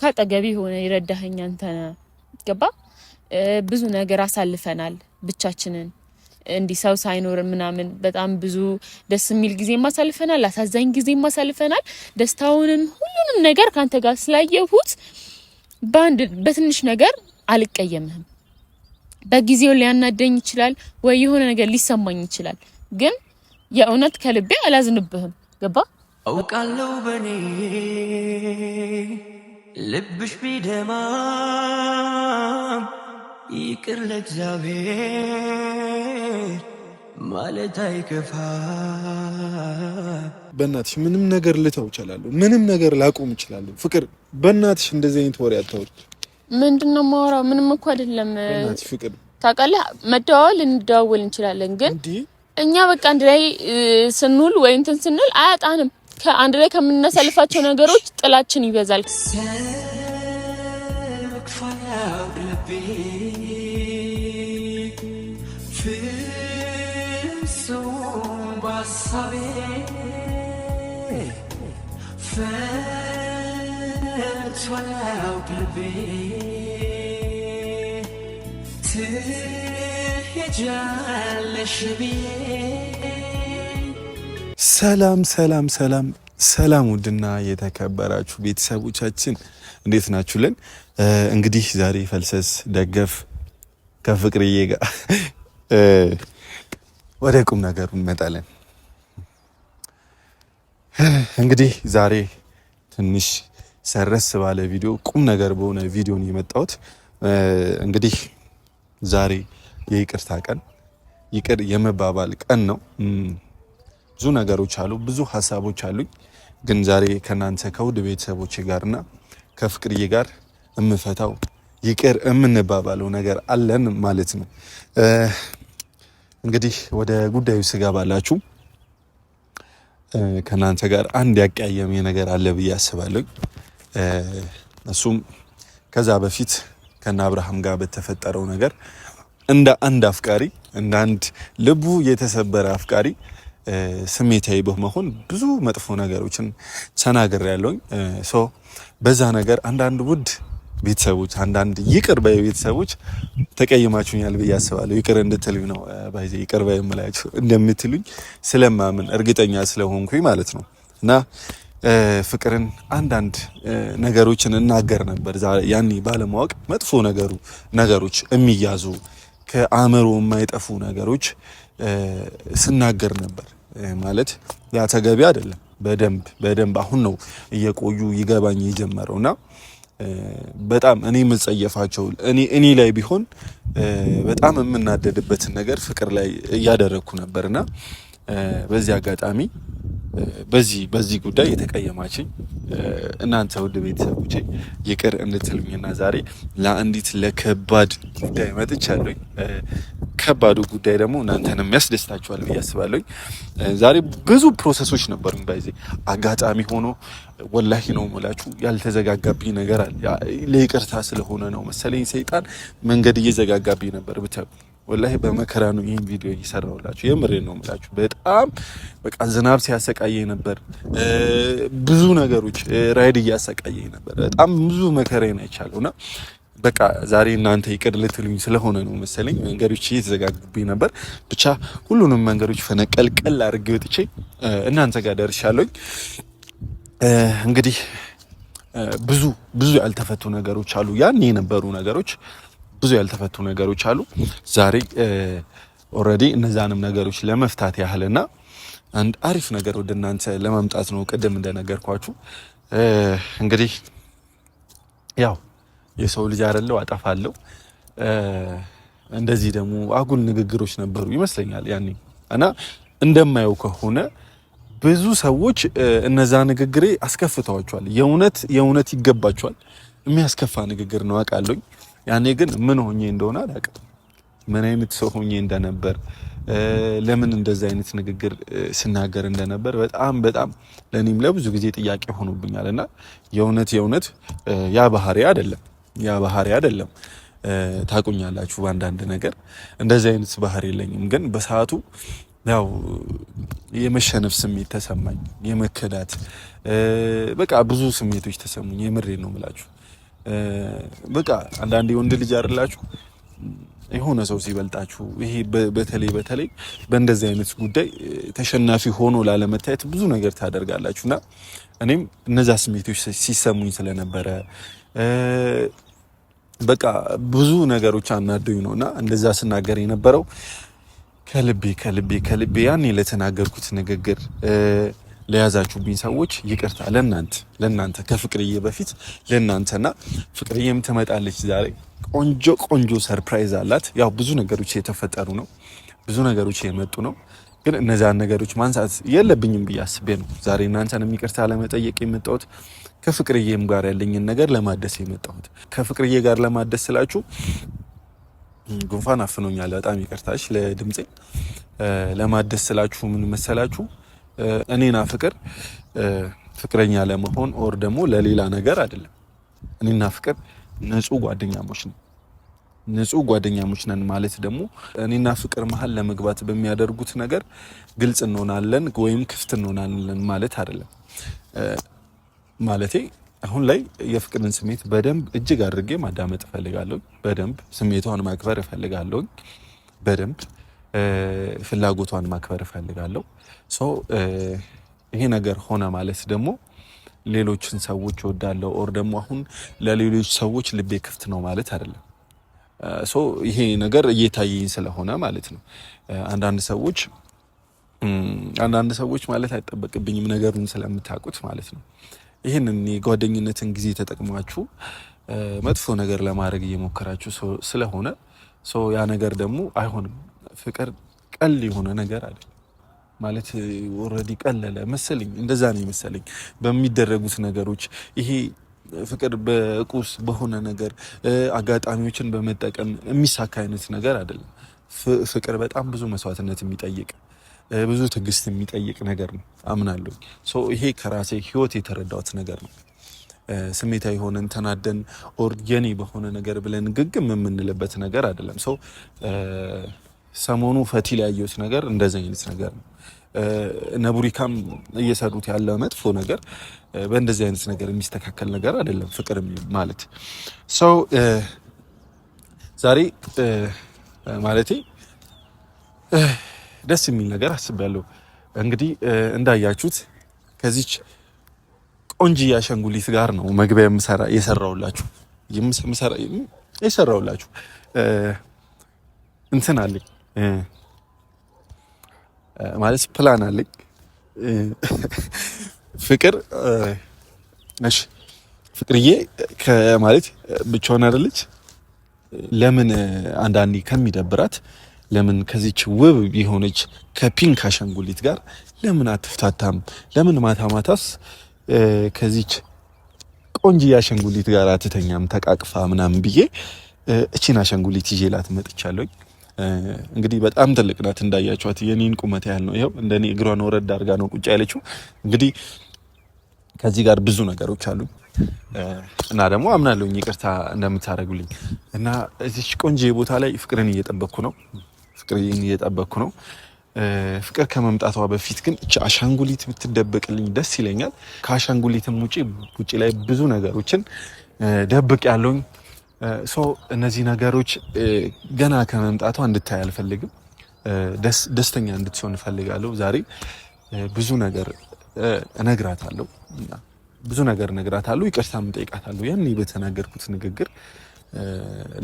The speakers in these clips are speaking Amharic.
ካጠገቢ ሆነ ይረዳኸኝ አንተ ገባ ብዙ ነገር አሳልፈናል ብቻችንን እንዲህ ሰው ሳይኖር ምናምን በጣም ብዙ ደስ የሚል ጊዜ ማሳልፈናል አሳዛኝ ጊዜ ማሳልፈናል ደስታውንም ሁሉንም ነገር ካንተ ጋር ስላየሁት በትንሽ ነገር አልቀየምህም በጊዜው ሊያናደኝ ይችላል ወይ የሆነ ነገር ሊሰማኝ ይችላል ግን የእውነት ከልቤ አላዝንብህም ገባ አውቃለሁ በኔ ልብሽ ቢደማ ይቅር ለእግዚአብሔር ማለት አይከፋ በእናትሽ ምንም ነገር ልተው እችላለሁ ምንም ነገር ላቆም እችላለሁ ፍቅር በእናትሽ እንደዚህ አይነት ወሬ አታውሪ ምንድነው ማወራው ምንም እኮ አይደለም በእናትሽ ፍቅር ታውቃለህ መደዋወል እንደዋወል እንችላለን ግን እኛ በቃ አንድ ላይ ስንውል ወይ እንትን ስንል አያጣንም ከአንድ ላይ ከምንነሳልፋቸው ነገሮች ጥላችን ይበዛል ሰላም ሰላም ሰላም ሰላም ውድና የተከበራችሁ ቤተሰቦቻችን እንዴት ናችሁልን? እንግዲህ ዛሬ ፈልሰስ ደገፍ ከፍቅርዬ ጋር ወደ ቁም ነገሩ እንመጣለን። እንግዲህ ዛሬ ትንሽ ሰረስ ባለ ቪዲዮ ቁም ነገር በሆነ ቪዲዮ ነው የመጣሁት። እንግዲህ ዛሬ የይቅርታ ቀን ይቅር የመባባል ቀን ነው። ብዙ ነገሮች አሉ፣ ብዙ ሀሳቦች አሉኝ። ግን ዛሬ ከናንተ ከውድ ቤተሰቦቼ ጋርና ከፍቅርዬ ጋር እምፈታው ይቅር የምንባባለው ነገር አለን ማለት ነው። እንግዲህ ወደ ጉዳዩ ስገባላችሁ ከናንተ ጋር አንድ ያቀያየም ነገር አለ ብዬ አስባለሁ። እሱም ከዛ በፊት ከና አብርሃም ጋር በተፈጠረው ነገር እንደ አንድ አፍቃሪ እንደ አንድ ልቡ የተሰበረ አፍቃሪ ስሜታዊ በመሆን ብዙ መጥፎ ነገሮችን ተናግሬያለሁ። በዛ ነገር አንዳንድ ውድ ቤተሰቦች አንዳንድ ይቅር ባይ ቤተሰቦች ተቀይማችሁኛል ብዬ አስባለሁ። ይቅር እንድትሉኝ ነው ባይዜ ይቅር ባይ የምላችሁ እንደምትሉኝ ስለማምን እርግጠኛ ስለሆንኩኝ ማለት ነው። እና ፍቅርን አንዳንድ ነገሮችን እናገር ነበር ያኔ ባለማወቅ መጥፎ ነገሮች የሚያዙ ከአእምሮ የማይጠፉ ነገሮች ስናገር ነበር ማለት ያ ተገቢ አይደለም። በደንብ አሁን ነው እየቆዩ ይገባኝ የጀመረውና በጣም እኔ የምጸየፋቸው እኔ ላይ ቢሆን በጣም የምናደድበትን ነገር ፍቅር ላይ እያደረኩ ነበርና በዚህ አጋጣሚ በዚህ ጉዳይ የተቀየማችኝ እናንተ ውድ ቤተሰቦቼ ይቅር እንድትሉኝና ዛሬ ለአንዲት ለከባድ ጉዳይ መጥቻለሁ። ከባዱ ጉዳይ ደግሞ እናንተንም ያስደስታችኋል ብዬ አስባለሁ። ዛሬ ብዙ ፕሮሰሶች ነበሩኝ። ባይዜ አጋጣሚ ሆኖ ወላሂ ነው የምላችሁ ያልተዘጋጋብኝ ነገር አለ። ለይቅርታ ስለሆነ ነው መሰለኝ ሰይጣን መንገድ እየዘጋጋብኝ ነበር ብታዩ ወላሂ በመከራ ነው ይሄን ቪዲዮ እየሰራሁላችሁ። የምሬን ነው የምላችሁ። በጣም በቃ ዝናብ ሲያሰቃየኝ ነበር። ብዙ ነገሮች ራይድ እያሰቃየኝ ነበር። በጣም ብዙ መከራዬን አይቻለሁና በቃ ዛሬ እናንተ ይቅር ልትሉኝ ስለሆነ ነው መሰለኝ መንገዶች እየተዘጋጉብኝ ነበር። ብቻ ሁሉንም መንገዶች ፈነቀልቀል አድርጌ ወጥቼ እናንተ ጋር ደርሻለሁ። እንግዲህ ብዙ ያልተፈቱ ነገሮች አሉ። ያኔ የነበሩ ነገሮች ብዙ ያልተፈቱ ነገሮች አሉ። ዛሬ ኦልሬዲ እነዛንም ነገሮች ለመፍታት ያህልና አንድ አሪፍ ነገር ወደ እናንተ ለማምጣት ነው። ቅድም እንደነገርኳችሁ እንግዲህ ያው የሰው ልጅ አይደለው አጠፋለሁ። እንደዚህ ደግሞ አጉል ንግግሮች ነበሩ ይመስለኛል ያኔ እና እንደማየው ከሆነ ብዙ ሰዎች እነዛ ንግግሬ አስከፍተዋቸዋል። የእውነት ይገባቸዋል። የሚያስከፋ ንግግር ነው አውቃለሁ። ያኔ ግን ምን ሆኜ እንደሆነ አላውቅም። ምን አይነት ሰው ሆኜ እንደነበር ለምን እንደዚህ አይነት ንግግር ስናገር እንደነበር በጣም ለኔም ለብዙ ጊዜ ጥያቄ ሆኖብኛልና የእውነት ያ ባህሪ አይደለም። ታቁኛላችሁ በአንዳንድ ነገር እንደዚህ አይነት ባህሪ የለኝም። ግን በሰዓቱ ያው የመሸነፍ ስሜት ተሰማኝ፣ የመከዳት በቃ ብዙ ስሜቶች ተሰሙኝ። የምሬን ነው የምላችሁ። በቃ አንዳንዴ ወንድ ልጅ አይደላችሁ የሆነ ሰው ሲበልጣችሁ፣ ይሄ በተለይ በእንደዚህ አይነት ጉዳይ ተሸናፊ ሆኖ ላለመታየት ብዙ ነገር ታደርጋላችሁና እኔም እነዛ ስሜቶች ሲሰሙኝ ስለነበረ በቃ ብዙ ነገሮች አናደውኝ ነውና እንደዛ ስናገር የነበረው ከልቤ ያኔ ለተናገርኩት ንግግር ለያዛችሁብኝ ሰዎች ይቅርታ። ለናንተ ከፍቅርዬ በፊት ለናንተና ፍቅርዬም ትመጣለች ዛሬ። ቆንጆ ሰርፕራይዝ አላት። ያው ብዙ ነገሮች የተፈጠሩ ነው፣ ብዙ ነገሮች የመጡ ነው። ግን እነዛን ነገሮች ማንሳት የለብኝም ብዬ አስቤ ነው ዛሬ እናንተንም ይቅርታ ለመጠየቅ የመጣሁት። ከፍቅርዬም ጋር ያለኝን ነገር ለማደስ የመጣሁት። ከፍቅርዬ ጋር ለማደስ ስላችሁ ጉንፋን አፍኖኛል፣ በጣም ይቅርታሽ ለድምጼ። ለማደስ ስላችሁ ምን መሰላችሁ? እኔና ፍቅረኛ ለመሆን ኦር ደግሞ ለሌላ ነገር አይደለም። እኔና ፍቅር ንጹህ ጓደኛሞች ነን ማለት ደግሞ እኔና ፍቅር መሀል ለመግባት በሚያደርጉት ነገር ግልጽ እንሆናለን ወይም ክፍት እንሆናለን ማለት አይደለም። ማለቴ አሁን ላይ የፍቅርን ስሜት በደንብ እጅግ አድርጌ ማዳመጥ እፈልጋለሁ። በደንብ ስሜቷን ማክበር እፈልጋለሁ። በደንብ ፍላጎቷን ማክበር እፈልጋለሁ። ይሄ ነገር ሆነ ማለት ደግሞ ሌሎችን ሰዎች እወዳለሁ ኦር ደግሞ አሁን ለሌሎች ሰዎች ልቤ ክፍት ነው ማለት አይደለም። ይሄ ነገር እየታየኝ ስለሆነ ማለት ነው። አንዳንድ ሰዎች ማለት አይጠበቅብኝም ነገሩን ስለምታውቁት ማለት ነው። ይህንን የጓደኝነትን ጊዜ ተጠቅማችሁ መጥፎ ነገር ለማድረግ እየሞከራችሁ ስለሆነ ያ ነገር ደግሞ አይሆንም። ፍቅር ቀል የሆነ ነገር አይደለም ማለት ኦልሬዲ ቀለለ መሰለኝ፣ እንደዛ ነው መሰለኝ በሚደረጉት ነገሮች። ይሄ ፍቅር በቁስ በሆነ ነገር አጋጣሚዎችን በመጠቀም የሚሳካ አይነት ነገር አይደለም። ፍቅር በጣም ብዙ መስዋዕትነት የሚጠይቅ ብዙ ትዕግስት የሚጠይቅ ነገር ነው አምናለሁ። ይሄ ከራሴ ህይወት የተረዳሁት ነገር ነው። ስሜታዊ ሆነን ተናደን ኦር የኔ በሆነ ነገር ብለን ግግም የምንልበት ነገር አይደለም። ሰሞኑ ፈቲ ላይ ያየሁት ነገር እንደዚህ አይነት ነገር ነው። ነቡሪካም እየሰሩት ያለ መጥፎ ነገር በእንደዚህ አይነት ነገር የሚስተካከል ነገር አይደለም። ፍቅር ማለት ዛሬ ማለቴ ደስ የሚል ነገር አስቤያለሁ። እንግዲህ እንዳያችሁት ከዚች ቆንጆ አሻንጉሊት ጋር ነው መግቢያ የሰራውላችሁ እንትን አለኝ ማለት ፕላን አለኝ። ፍቅርዬ ማለት ብቻዋን አይደለች። ለምን አንዳንዴ ከሚደብራት ለምን ከዚች ውብ የሆነች ከፒንክ አሻንጉሊት ጋር ለምን አትፍታታም? ለምን ማታስ ከዚች ቆንጆ አሻንጉሊት ጋር አትተኛም ተቃቅፋ ምናምን ብዬ እቺን አሻንጉሊት ይዤላት መጥቻለሁ። እንግዲህ በጣም ትልቅ ናት እንዳያችኋት፣ የኔን ቁመት ያህል ነው። ይሄው እንደኔ እግሯን ወረድ አድርጋ ነው ቁጭ ያለችው። እንግዲህ ከዚህ ጋር ብዙ ነገሮች አሉ እና ደግሞ አምናለሁ ይቅርታ እንደምታደርጉልኝ እና እዚች ቆንጆ ቦታ ላይ ፍቅርን እየጠበቅኩ ነው። ፍቅር ከመምጣቷ በፊት ግን እቺ አሻንጉሊት ብትደበቅልኝ ደስ ይለኛል። ከአሻንጉሊትም ውጪ ላይ ብዙ ነገሮችን ደብቅ ያለውኝ እነዚህ ነገሮች ገና ከመምጣቷ እንድታይ አልፈልግም። ደስተኛ እንድትሆን እፈልጋለሁ። ዛሬ ብዙ ነገር እነግራታለሁ። ይቅርታም እጠይቃታለሁ። ያኔ በተናገርኩት ንግግር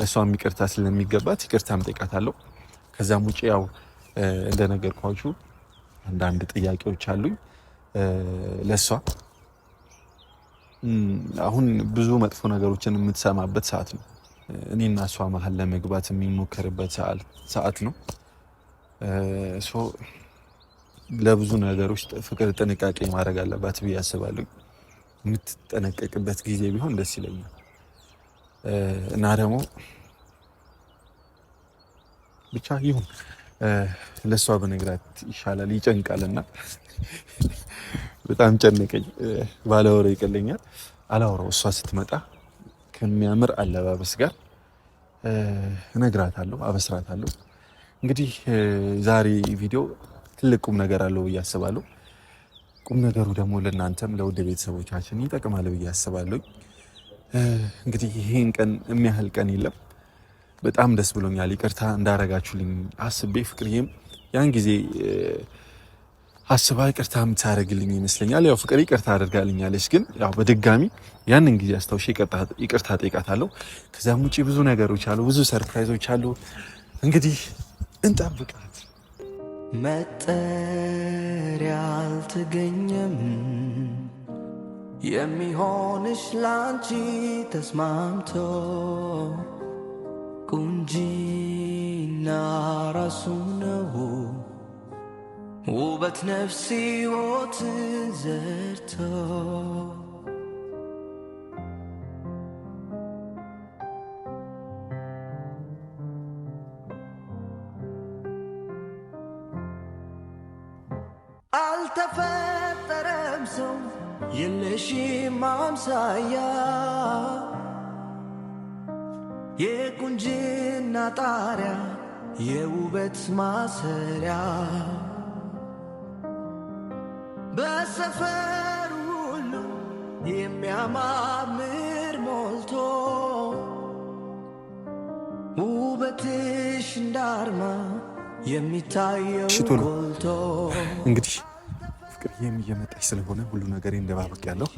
ለሷም ይቅርታ ስለሚገባት ይቅርታም እጠይቃታለሁ። ከዛም ውጪ ያው እንደነገርኳችሁ አንዳንድ ጥያቄዎች አሉኝ ለሷ። አሁን ብዙ መጥፎ ነገሮችን የምትሰማበት ሰዓት ነው። እኔና እሷ መሀል ለመግባት የሚሞከርበት ሰዓት ነው። ለብዙ ነገሮች ፍቅር ጥንቃቄ ማድረግ አለባት ብዬ አስባለሁ። የምትጠነቀቅበት ጊዜ ቢሆን ደስ ይለኛል እና ደግሞ ብቻ ይሁን ለሷ በነገራት ይሻላል። ይጨንቃልና በጣም ጨነቀኝ። ባላወራው ይቀለኛል። አላወራው። እሷ ስትመጣ ከሚያምር አለባበስ ጋር እነግራታለሁ፣ አበስራታለሁ። እንግዲህ ዛሬ ቪዲዮ ትልቅ ቁም ነገር አለው ብዬ አስባለሁ። ቁም ነገሩ ደግሞ ለእናንተም ለውድ ቤተሰቦቻችን ይጠቅማል ብዬ አስባለሁ። እንግዲህ ይሄን ቀን የሚያህል ቀን የለም። በጣም ደስ ብሎኛል። ይቅርታ እንዳረጋችሁልኝ አስቤ ፍቅርዬም ያን ጊዜ አስባ ይቅርታ የምታደርግልኝ ይመስለኛል። ያው ፍቅር ይቅርታ አድርጋልኛለች፣ ግን ያው በድጋሚ ያንን ጊዜ አስታውሼ ይቅርታ ጠይቃታለሁ። ከዛም ውጪ ብዙ ነገሮች አሉ፣ ብዙ ሰርፕራይዞች አሉ። እንግዲህ እንጠብቃት። መጠሪያ አልተገኘም የሚሆንሽ ላንቺ ተስማምቶ ቁንጂና ራሱ ነው ውበት ነፍስ ሕይወት ዘርቶ አልተፈጠረም ሰው የለሽም አምሳያ የቁንጅና ጣሪያ የውበት ማሰሪያ በሰፈር ሁሉ የሚያማምር ሞልቶ ውበትሽ እንዳርማ የሚታየው ጎልቶ። እንግዲህ ፍቅርዬም እየመጣች ስለሆነ ሁሉ ነገር እንደባበቅ ያለው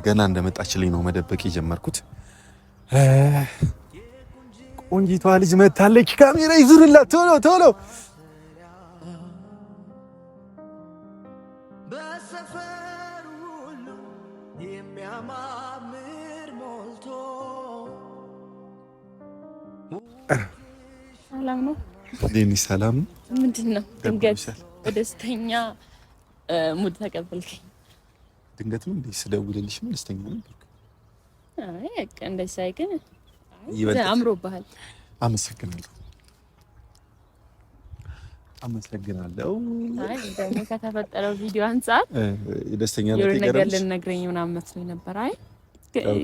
ገና እንደመጣችልኝ ነው መደበቅ የጀመርኩት። ቆንጂቷ ልጅ መታለች። ካሜራ ይዙርላት ቶሎ ቶሎ። በሰፈር ሁሉ የሚያማምር ሞልቶ። ሰላም ነው? ዴኒ ሰላም። ምንድን ነው ድንገት በደስተኛ ሙድ ተቀበልከኝ? ድንገት ነው እንዴ? ስደውልልሽ ምን ደስተኛ ነበር? አይ እንደዛ ግን አምሮብሃል። አመሰግናለሁ። አይ ደግሞ ከተፈጠረው ቪዲዮ አንፃር ደስተኛ ነገር ልነግረኝ ምናምን መስሎኝ ነበር። አይ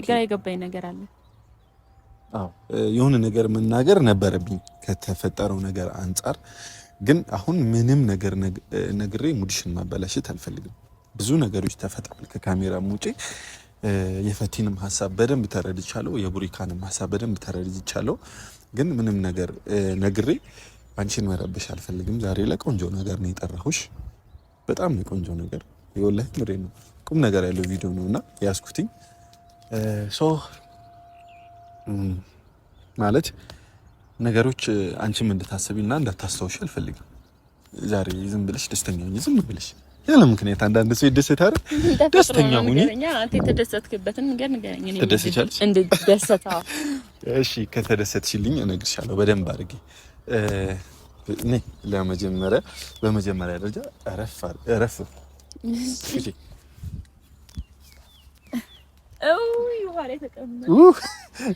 ግራ የገባኝ ነገር አለ። አዎ የሆነ ነገር መናገር ነበረብኝ ከተፈጠረው ነገር አንፃር፣ ግን አሁን ምንም ነገር ነግሬ ሙድሽን ማበላሸት አልፈልግም። ብዙ ነገሮች ተፈጥሯል ከካሜራም ውጪ። የፈቲንም ሀሳብ በደንብ ተረድቻለሁ፣ የቡሪካንም ሀሳብ በደንብ ተረድቻለሁ። ግን ምንም ነገር ነግሬ አንቺን መረበሽ አልፈልግም። ዛሬ ለቆንጆ ነገር ነው የጠራሁሽ። በጣም ቆንጆ ነገር የወላሂ ምሬ ነው። ቁም ነገር ያለው ቪዲዮ ነውና ያስኩትኝ ማለት ነገሮች አንቺም እንድታስቢና እንዳታስታውሽ አልፈልግም። ዛሬ ዝም ብለሽ ደስተኛ ሁኚ። ዝም ብለሽ ያለ ምክንያት አንዳንድ ሰው ይደሰታል። ደስተኛ ሁኚ። አንተ የተደሰትክበትን ነገር ንገረኝ። እኔ ተደሰቻለሽ እንድደሰታ። እሺ ከተደሰትሽልኝ እነግርሻለሁ በደንብ አድርጌ። እኔ በመጀመሪያ ደረጃ እረፍ እሺ።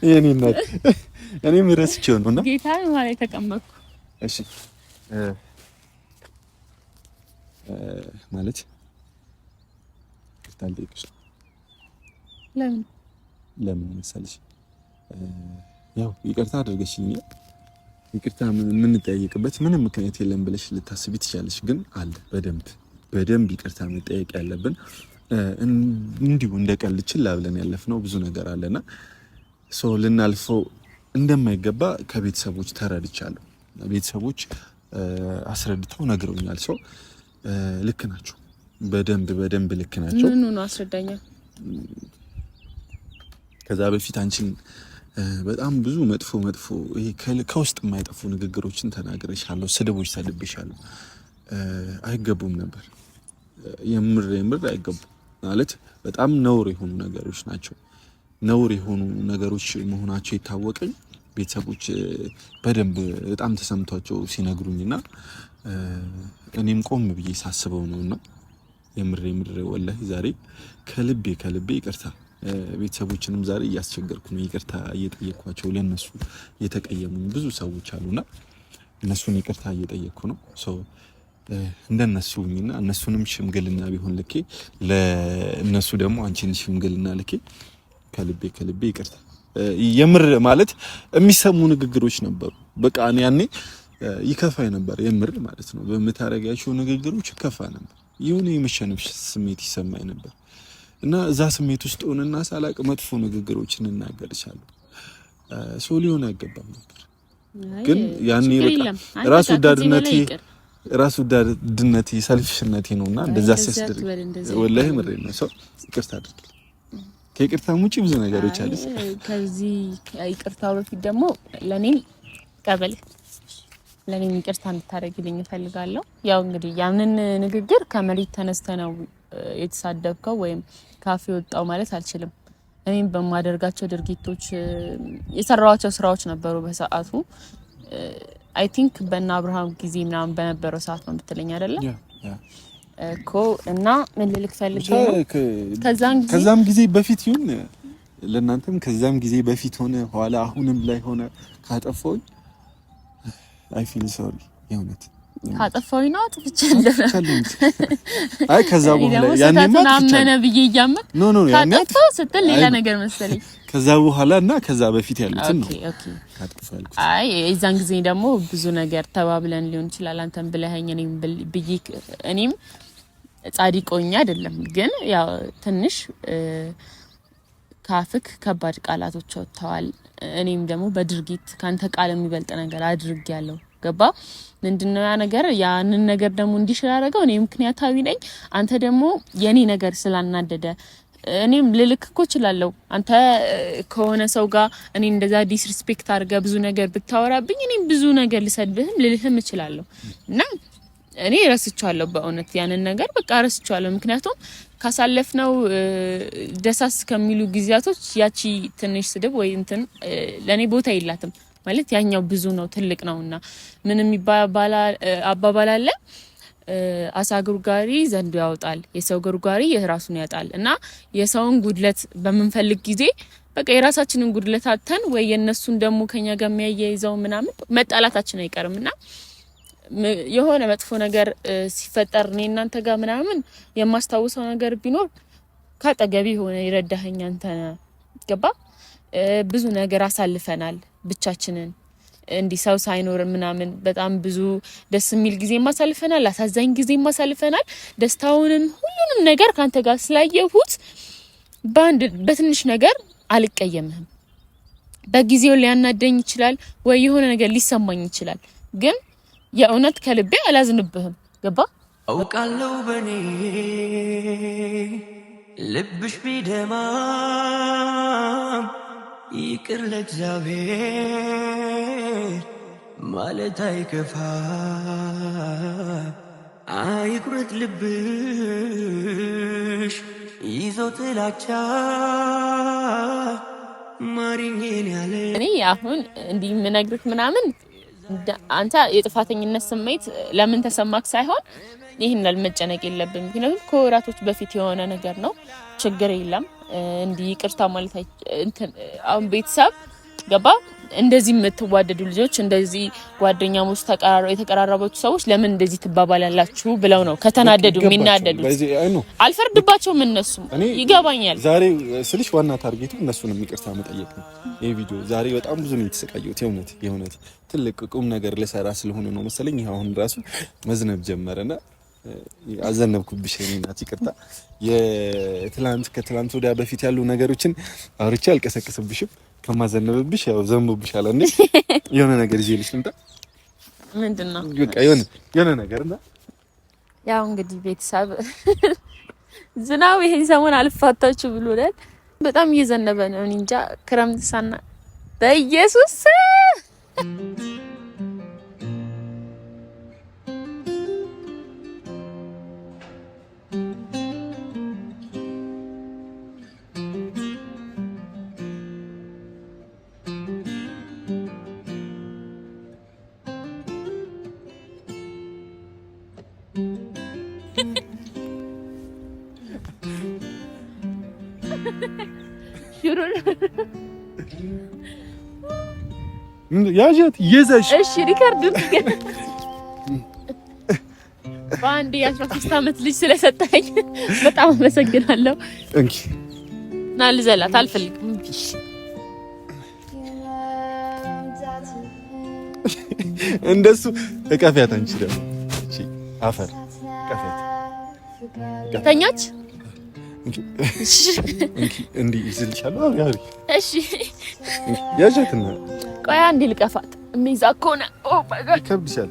የኔ እናት እኔም ረስቼው ነው እና ጌታ ማለት ተቀመጥኩ። እሺ ማለት ታልጠይቅሽ ለምን መሰለሽ? ያው ይቅርታ አድርገሽኛል። ይቅርታ የምንጠያየቅበት ምንም ምክንያት የለም ብለሽ ልታስቢ ትችላለሽ። ግን አለ በደንብ ይቅርታ መጠየቅ ያለብን። እንዲሁ እንደ ቀልድ ችላ ብለን ያለፍነው ብዙ ነገር አለና ሰው ልናልፈው እንደማይገባ ከቤተሰቦች ተረድቻለሁ። ቤተሰቦች አስረድተው ነግረውኛል። ሰው ልክ ናቸው፣ በደንብ ልክ ናቸው። ምን ነው አስረዳኛ። ከዛ በፊት አንቺን በጣም ብዙ መጥፎ ይሄ ከውስጥ የማይጠፉ ንግግሮችን ተናግረሻለሁ፣ ስድቦች ሰድብሻለሁ። አይገቡም ነበር። የምር አይገቡም ማለት በጣም ነውር የሆኑ ነገሮች ናቸው። ነውር የሆኑ ነገሮች መሆናቸው የታወቀኝ ቤተሰቦች በደንብ በጣም ተሰምቷቸው ሲነግሩኝና እኔም ቆም ብዬ ሳስበው ነውና የምር ወላሂ ዛሬ ከልቤ ይቅርታ። ቤተሰቦችንም ዛሬ እያስቸገርኩ ነው፣ ይቅርታ እየጠየቅኳቸው። ለነሱ የተቀየሙኝ ብዙ ሰዎች አሉና እነሱን ይቅርታ እየጠየቅኩ ነው። እንደነሱኝና እነሱንም ሽምግልና ቢሆን ልኬ ለነሱ ደግሞ አንቺን ሽምግልና ልኬ ከልቤ ይቅርታ። የምር ማለት የሚሰሙ ንግግሮች ነበሩ። በቃ እኔ ያኔ ይከፋኝ ነበር የምር ማለት ነው። በምታረጋቸው ንግግሮች ይከፋ ነበር። የሆነ የመሸነፍ ስሜት ይሰማኝ ነበር እና እዛ ስሜት ውስጥ ሆነና ሳላቅ መጥፎ ንግግሮችን እናገርሻለሁ። ሰው ሊሆን አይገባም ነበር። ግን ያኔ በቃ ራስ ወዳድነቴ ሰልፍሽነቴ ነውና እንደዛ ሲያስደርግ ወላሂ ምሬን ነው። ሰው ይቅርታ አድርግ። ከይቅርታም ውጪ ብዙ ነገሮች አሉ። ከዚህ ይቅርታው በፊት ደግሞ ለኔም ይቅርታ እንድታደርግልኝ እፈልጋለሁ። ያው እንግዲህ ያንን ንግግር ከመሬት ተነስተ ነው የተሳደብከው ወይም ካፌ ወጣው ማለት አልችልም። እኔም በማደርጋቸው ድርጊቶች የሰራኋቸው ስራዎች ነበሩ በሰዓቱ። አይ ቲንክ በእነ አብርሃም ጊዜ ምናምን በነበረው ሰዓት ነው የምትለኝ አይደለ እኮ። እና ምን ልልክ ፈልጌ ነው ከዛም ጊዜ በፊት ይሁን ለእናንተም ከዛም ጊዜ በፊት ሆነ ኋላ አሁንም ላይ ሆነ ካጠፋሁኝ አይ ፊል ሶሪ የእውነት ካጠፋሁኝ ነው አጥፍቻለሁ። አይ ከዛ በኋላ ያኔማ አመነ ብዬ እያመን ካጠፋሁ ስትል ሌላ ነገር መሰለኝ። ከዛ በኋላ እና ከዛ በፊት ያሉትን ነው ካጠፋሁ። አይ የዛን ጊዜ ደግሞ ብዙ ነገር ተባብለን ሊሆን ይችላል። አንተም ብለኸኝ እኔም ጻድቆኛ አይደለም፣ ግን ያው ትንሽ ካፍክ ከባድ ቃላቶች ወጥተዋል። እኔም ደግሞ በድርጊት ካንተ ቃል የሚበልጥ ነገር አድርጌያለሁ። ገባ ምንድነው ያ ነገር? ያንን ነገር ደግሞ እንዲሽል አደረገው እኔ ምክንያታዊ ነኝ። አንተ ደግሞ የኔ ነገር ስላናደደ እኔም ልልክ እኮ እችላለሁ። አንተ ከሆነ ሰው ጋር እኔ እንደዛ ዲስሪስፔክት አድርገ ብዙ ነገር ብታወራብኝ እኔም ብዙ ነገር ልሰድብህም ልልህም እችላለሁ። እና እኔ ረስቻለሁ፣ በእውነት ያንን ነገር በቃ ረስቻለሁ። ምክንያቱም ካሳለፍነው ደሳስ ከሚሉ ጊዜያቶች ያቺ ትንሽ ስድብ ወይ እንትን ለኔ ቦታ የላትም ማለት ያኛው ብዙ ነው ትልቅ ነውና ምን የሚባል አባባል አለ፣ አሳ ጉርጓሪ ዘንዶ ያወጣል፣ የሰው ጉርጓሪ የራሱን ያጣል። እና የሰውን ጉድለት በመንፈልግ ጊዜ በቃ የራሳችንን ጉድለት አተን ወይ የነሱን ደግሞ ከኛ ጋር የሚያያይዘው ምናምን መጣላታችን አይቀርምና የሆነ መጥፎ ነገር ሲፈጠር እኔ እናንተ ጋር ምናምን የማስታውሰው ነገር ቢኖር ካጠገቢ ሆነ ይረዳኸኝ አንተ ገባ ብዙ ነገር አሳልፈናል ብቻችንን እንዲ ሰው ሳይኖር ምናምን በጣም ብዙ ደስ የሚል ጊዜ ማሳልፈናል፣ አሳዛኝ ጊዜ ማሳልፈናል። ደስታውንም ሁሉንም ነገር ካንተ ጋር ስላየሁት በትንሽ ነገር አልቀየምህም። በጊዜው ሊያናደኝ ይችላል ወይ የሆነ ነገር ሊሰማኝ ይችላል፣ ግን የእውነት ከልቤ አላዝንብህም። ገባ አውቃለሁ በኔ ልብሽ ቢደማ ይቅር ለእግዚአብሔር ማለት አይከፋ፣ አይቁረጥ ልብሽ ይዞ ጥላቻ ማሪኝን ያለ እኔ አሁን እንዲህ የምነግርህ ምናምን አንተ የጥፋተኝነት ስሜት ለምን ተሰማክ ሳይሆን ይሄን ለመጨነቅ የለብም። ምክንያቱም ከወራቶች በፊት የሆነ ነገር ነው፣ ችግር የለም። እንዲህ ይቅርታ ማለት አሁን ቤተሰብ ገባ እንደዚህ የምትዋደዱ ልጆች እንደዚህ ጓደኛሞች የተቀራረባችሁ ሰዎች ለምን እንደዚህ ትባባላላችሁ ብለው ነው ከተናደዱ የሚናደዱት። አልፈርድባቸውም፣ እነሱ ይገባኛል። ዛሬ ስልሽ ዋና ታርጌቱ እነሱንም ይቅርታ መጠየቅ ነው። ይሄ ቪዲዮ ዛሬ በጣም ብዙ ነው የተሰቃየሁት። የእውነት ትልቅ ቁም ነገር ልሰራ ስለሆነ ነው መሰለኝ አሁን ራሱ መዝነብ ጀመረና አዘነብኩብሽ። እናት ይቅርታ። ከትላንት ወዲያ በፊት ያሉ ነገሮችን አውርቼ አልቀሰቅስብሽም። ከማዘነብብሽ ያው ዘንቦብሻል እንዴ የሆነ ነገር ይዤልሽ ልምጣ። ምንድነው? በቃ የሆነ ነገር እና ያው እንግዲህ ቤተሰብ ዝናብ ይሄን ሰሞን አልፋታችሁ ብሎናል። በጣም እየዘነበ ነው። እንጃ ክረምት ሳና በኢየሱስ ያጀት ይዘሽ እሺ ሪካርዱን ባንዲ 13 አመት ልጅ ስለሰጠኝ በጣም አመሰግናለሁ። እንኪ ና ልዘላት አልፈልግም። እንደሱ እቀፊያት። አንቺ ደግሞ እቺ አፈር እቀፊያት። ተኛች እንዴ ይዝልሻለሁ። አሪ እሺ ያጀትና ቆያ እንዴ ልቀፋት እሚዛ ከሆነ ኦ ማይ ጋድ ይከብድሻል።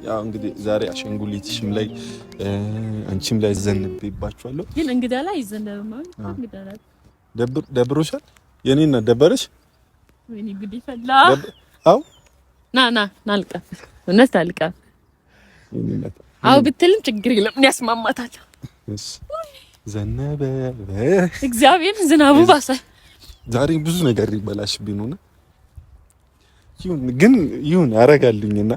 ያው እንግዲህ ዛሬ አሸንጉሊትሽም ላይ አንቺም ላይ ዘንብባችኋለሁ። ግን እንግዳ ላይ ይዘነበማ እንግዳ ላይ ደብሮሻል? የኔና ደበረሽ? ወይኔ ጉድ ይፈላ። አው ና ልቀፍ እውነት አልቀፍ አው ብትልም ችግር የለም እኔ ያስማማታል። እሺ ዘነበ እግዚአብሔር ዝናቡ ባሰ። ዛሬ ብዙ ነገር ይበላሽብኝ ነውና ግን ይሁን አረጋልኝና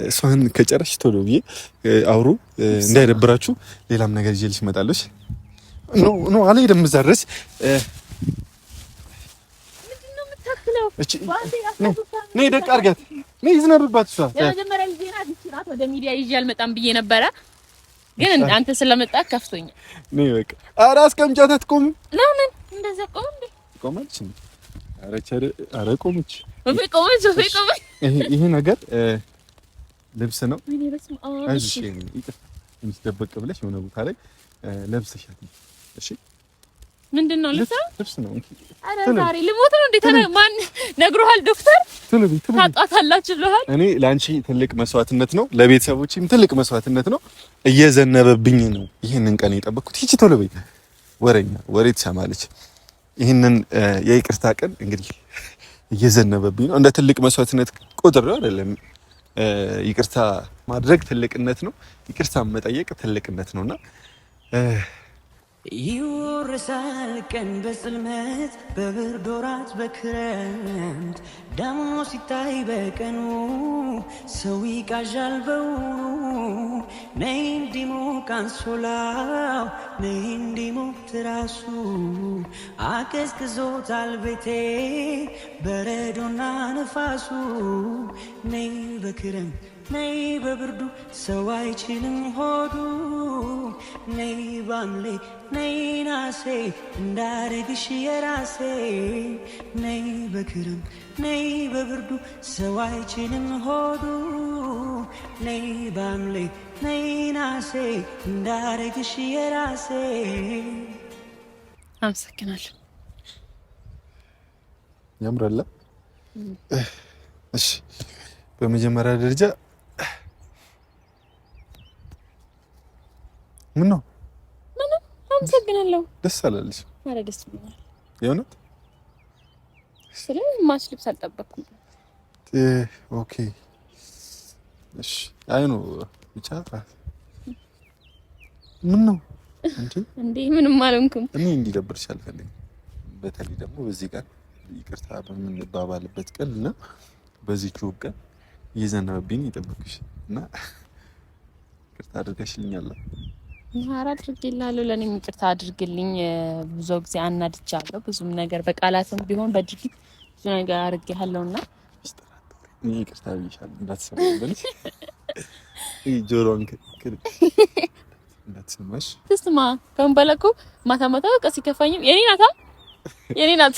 እሷን ከጨረሽ ቶሎ ብዬ አውሩ እንዳይደብራችሁ ሌላም ነገር ይዤልሽ እመጣለሁ። ኖ አልሄድም እዛ ድረስ። ምንድነው የምታክለው? እቺ ነይ ደቅ አድርጋት ነይ ይዝነብባት። እሷ የመጀመሪያ ልጄ ናት። እቺ ናት ወደ ሚዲያ ይዤ አልመጣም ብዬ ነበረ ግን አንተ ስለመጣ ከፍቶኛል። ነይ በቃ ኧረ አስቀምጫት። አትቆምም? ለምን እንደዛ ቆም እንዴ? ቆመች። ኧረ ቆመች። ቆመች። ይሄ ነገር ልብስ ነው። ወይኔ በስመ አብ። እሺ እንዴ ደበቅ ብለሽ የሆነ ቦታ ላይ ለብሰሻት። እሺ ምንድነው? ልብስ ነው። አረ ዛሬ ልሞት ነው። እንዴት ማን ነግሮሃል? ዶክተር ታጣታላችሁ ብለሃል። እኔ ላንቺ ትልቅ መስዋዕትነት ነው፣ ለቤተሰቦችም ትልቅ መስዋዕትነት ነው። እየዘነበብኝ ነው ይሄንን ቀን የጠበቅኩት። ሂጂ ቶሎ በይ። ወሬ ትሰማለች። ይሄንን የይቅርታ ቀን እንግዲህ እየዘነበብኝ ነው። እንደ ትልቅ መስዋዕትነት ቆጥሬው አይደለም። ይቅርታ ማድረግ ትልቅነት ነው። ይቅርታ መጠየቅ ትልቅነት ነውና ይወርሳል ቀን በጽልመት በብርድ ወራት በክረምት ደሞ ሲታይ በቀኑ ሰው ይቃዣል በውኑ ነይ እንዲሞቅ አንሶላው ነይ እንዲሞቅ ትራሱ አቀዝቅዞታል ቤቴ በረዶና ነፋሱ ነይ በክረምት ነይ በብርዱ ሰው አይችልም ሆዱ ነይ ባምሌ ነይ ናሴ እንዳረግሽ የራሴ ነይ በክረምት ነይ በብርዱ ሰው አይችልም ሆዱ ነይ ባምሌ ነይ ናሴ እንዳረግሽ የራሴ። አመሰግናለሁ። ያምራል። እሺ በመጀመሪያ ደረጃ ምን ነው? ምንም አመሰግናለሁ። ደስ አላለሽ? ኧረ ደስ ብሎኛል። የእውነት ማች ልብስ አልጠበኩም። ኦኬ እሺ። አይ ነው ብቻ ምን ነው እንዴ? ምንም አልሆንኩም። እኔ እንዲደብርሽ አልፈልግም። በተለይ ደግሞ በዚህ ቀን ይቅርታ በምንባባልበት ቀን እና በዚህ ቹብ ቀን እየዘነበብኝ የጠበቅሽ እና ይቅርታ አድርገሽልኛል። ኧረ አድርጌልሃለሁ። ለእኔም ይቅርታ አድርግልኝ። ብዙ ጊዜ አናድቻለሁ። ብዙም ነገር በቃላትም ቢሆን በድርጊት ብዙ ነገር አድርጌሃለሁና ይቅርታ ብዬሻለሁ። እንዳትሰማሽ ጆሮን እንዳትሰማሽ። ትስማ ከምን በለኩ ማታ ማታ በቃ ሲከፋኝም የኔ ናት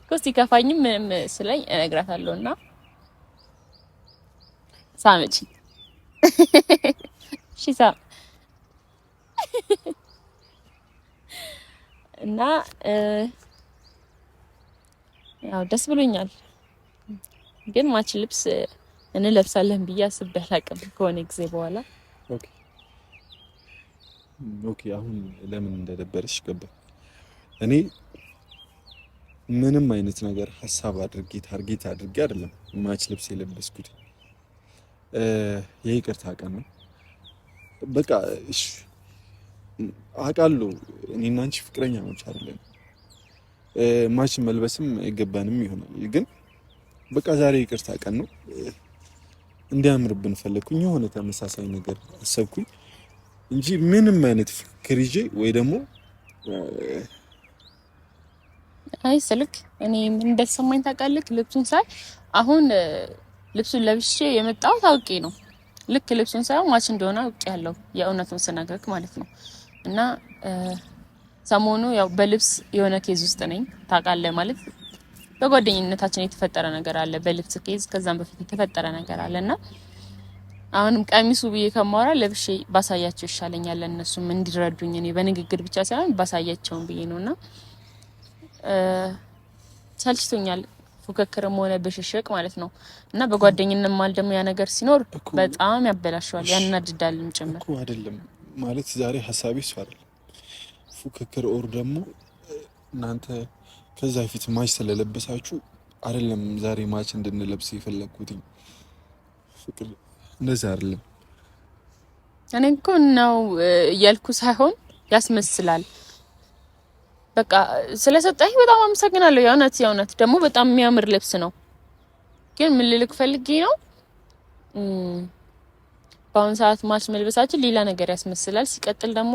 እኮ ሲከፋኝም ምንም ስለኝ እነግራታለሁና ሳመች ሺሳ እና ያው ደስ ብሎኛል። ግን ማች ልብስ እንለብሳለን ብዬ አስቤ አላውቅም ከሆነ ጊዜ በኋላ። ኦኬ አሁን ለምን እንደደበረሽ ገባ። እኔ ምንም አይነት ነገር ሐሳብ ታርጌት አድርጌ አይደለም ማች ልብስ የለበስኩት። የይቅርታ ቀን ነው በቃ። እሺ አውቃለሁ እኔና አንቺ ፍቅረኛ ነች አይደለም፣ ማች መልበስም አይገባንም ይሆናል። ግን በቃ ዛሬ ይቅርታ ቀን ነው፣ እንዲያምርብን ፈለኩኝ። የሆነ ተመሳሳይ ነገር አሰብኩኝ እንጂ ምንም አይነት ፍቅር ይዤ ወይ ደግሞ አይ ስልክ እኔ ምን እንደተሰማኝ ታውቃለህ? ልብሱን ሳይ አሁን ልብሱን ለብሼ የመጣው ታውቂ ነው። ልክ ልብሱን ሳይ ማች እንደሆነ አውቄ ያለው የእውነቱን ስነግርህ ማለት ነው። እና ሰሞኑ ያው በልብስ የሆነ ኬዝ ውስጥ ነኝ ታውቃለህ። ማለት በጓደኝነታችን የተፈጠረ ነገር አለ በልብስ ኬዝ ከዛም በፊት የተፈጠረ ነገር አለና አሁንም ቀሚሱ ብዬ ከማወራ ለብሼ ባሳያቸው ይሻለኛል ለነሱም እንዲረዱኝ እኔ በንግግር ብቻ ሳይሆን ባሳያቸውም ብዬ ነውና ሰልችቶኛል ፉክክርም ሆነ በሽሽቅ ማለት ነው እና በጓደኝነት ማለት ደግሞ ያ ነገር ሲኖር በጣም ያበላሻል ያናድዳልም ጭምር እኮ አይደለም ማለት ዛሬ ሐሳቤ ይስፋል ፉክክር ኦር ደግሞ እናንተ ከዛ ፊት ማች ስለለበሳችሁ አይደለም ዛሬ ማች እንድንለብስ ይፈለኩት ፍቅር እንደዛ አይደለም እኔ እኮ ነው ያልኩ ሳይሆን ያስመስላል በቃ ስለሰጠኝ በጣም አመሰግናለሁ የእውነት ደግሞ በጣም የሚያምር ልብስ ነው ግን ምን ልልክ ፈልጌ ነው በአሁን ሰዓት ማች መልበሳችን ሌላ ነገር ያስመስላል ሲቀጥል ደግሞ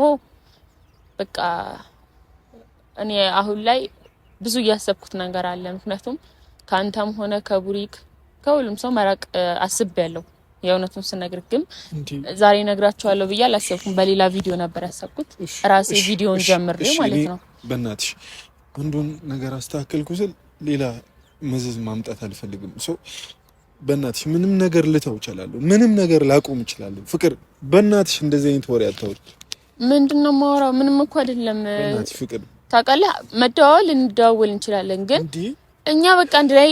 በቃ እኔ አሁን ላይ ብዙ ያሰብኩት ነገር አለ ምክንያቱም ካንተም ሆነ ከቡሪክ ከሁሉም ሰው መራቅ አስቤያለሁ የእውነቱን ስነግር ግን ዛሬ ነግራቸዋለሁ ብዬ አላሰብኩም በሌላ ቪዲዮ ነበር ያሰብኩት ራሴ ቪዲዮን ጀምሬ ማለት ነው በእናትሽ አንዱን ነገር አስተካክልኩ ስል ሌላ መዘዝ ማምጣት አልፈልግም በእናትሽ ምንም ነገር ልተው እችላለሁ ምንም ነገር ላቆም እችላለሁ ፍቅር በእናትሽ እንደዚህ አይነት ወሬ አታውሪ ምንድነው ማወራው ምንም እኮ አይደለም በእናትሽ ፍቅር ታውቃለህ መደዋወል እንደዋወል እንችላለን ግን እኛ በቃ አንድ ላይ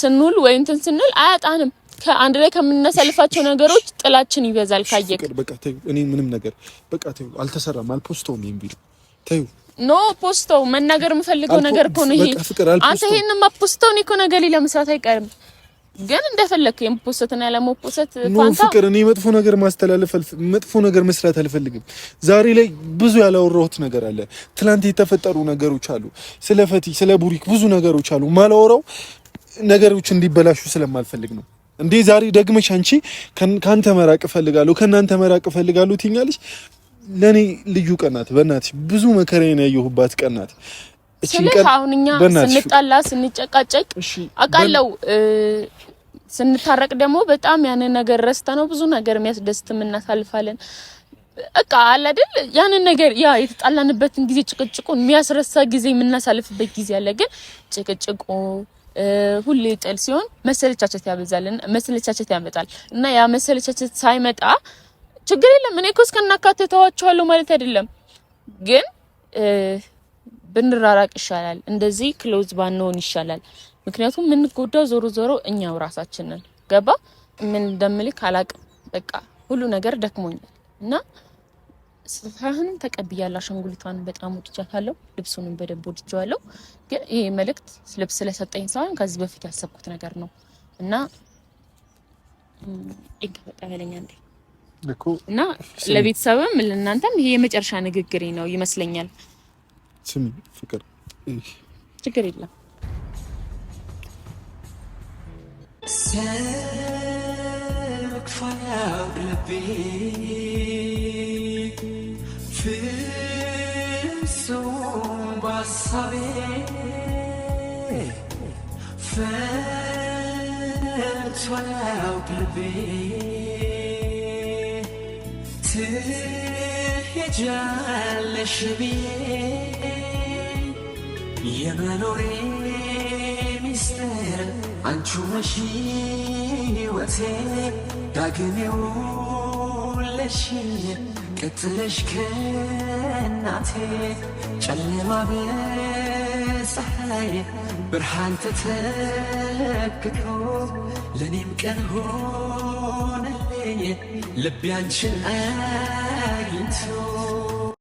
ስንውል ወይ እንትን ስንል አያጣንም ከአንድ ላይ ከምንነሳልፋቸው ነገሮች ጥላችን ይበዛል ካየክ በቃ ተይው እኔ ምንም ነገር በቃ ተይው አልተሰራም አልፖስተውም ይሄን ቪዲዮ ተይው ኖ ፖስተው መናገር የምፈልገው ነገር እኮ ነው ይሄ አንተ ይሄንን ማፖስተው ነው እኮ ነገር ለመስራት አይቀርም ግን እንደፈለክ የምፖስተና ያለመፖስት ፋንታ ፍቅር እኔ መጥፎ ነገር ማስተላለፍ መጥፎ ነገር መስራት አልፈልግም ዛሬ ላይ ብዙ ያላወራሁት ነገር አለ ትላንት የተፈጠሩ ነገሮች አሉ ስለ ፈቲ ስለ ቡሪክ ብዙ ነገሮች አሉ ማላወራው ነገሮች እንዲበላሹ ስለማልፈልግ ነው እንዴ ዛሬ ደግመሽ አንቺ ካንተ መራቅ ፈልጋለሁ ከናንተ መራቅ ፈልጋለሁ ትኛለሽ ለኔ ልዩ ቀናት በእናትሽ ብዙ መከራዬን ያየሁባት ቀናት ስለዚህ አሁንኛ ስንጣላ ስንጨቃጨቅ አቃለው ስንታረቅ ደግሞ በጣም ያን ነገር ረስተነው ብዙ ነገር የሚያስደስትም እናሳልፋለን በቃ አለ አይደል ያን ነገር ያ የተጣላንበትን ጊዜ ጭቅጭቁን የሚያስረሳ ጊዜ የምናሳልፍበት ጊዜ አለ ግን ጭቅጭቁ ሁሌ ጥል ሲሆን መሰለቻቸት መሰለቻቸት ያመጣል እና ያ መሰለቻቸት ሳይመጣ ችግር የለም እኔ እኮ እስከናካተተዋቸዋለሁ ማለት አይደለም ግን ብንራራቅ ይሻላል እንደዚህ ክሎዝ ባንሆን ይሻላል ምክንያቱም ምን ጎዳው ዞሮ እኛው ራሳችንን ገባ ምን እንደምልክ አላቅም በቃ ሁሉ ነገር ደክሞኛል እና ስለታህንም ተቀብያለሁ አሸንጉሊቷን በጣም ወጥቻታለሁ ልብሱንም በደንብ ወድጄዋለሁ ግን ይሄ መልእክት ልብስ ስለሰጠኝ ሳይሆን ከዚህ በፊት ያሰብኩት ነገር ነው እና ይገባጣለኛ እንዴ እና ለቤተሰብም ለእናንተም ይሄ የመጨረሻ ንግግሬ ነው ይመስለኛል ስሚ ፍቅር ችግር የለም ሰክፋያው ልቤ ፍጹም ባሳቤ ፈጽዋያው ልቤ ትሄጃለሽ ብዬ የመኖሬ ሚስጥር አንቺ ነሽ ሕይወቴ ዳግም የውለሽኝ ቀጥለሽ ከእናቴ ጨለማ በፀሐይ ብርሃን ተተክቶ ለኔም ቀን ሆነልኝ ልቤ አንቺን አግኝቶ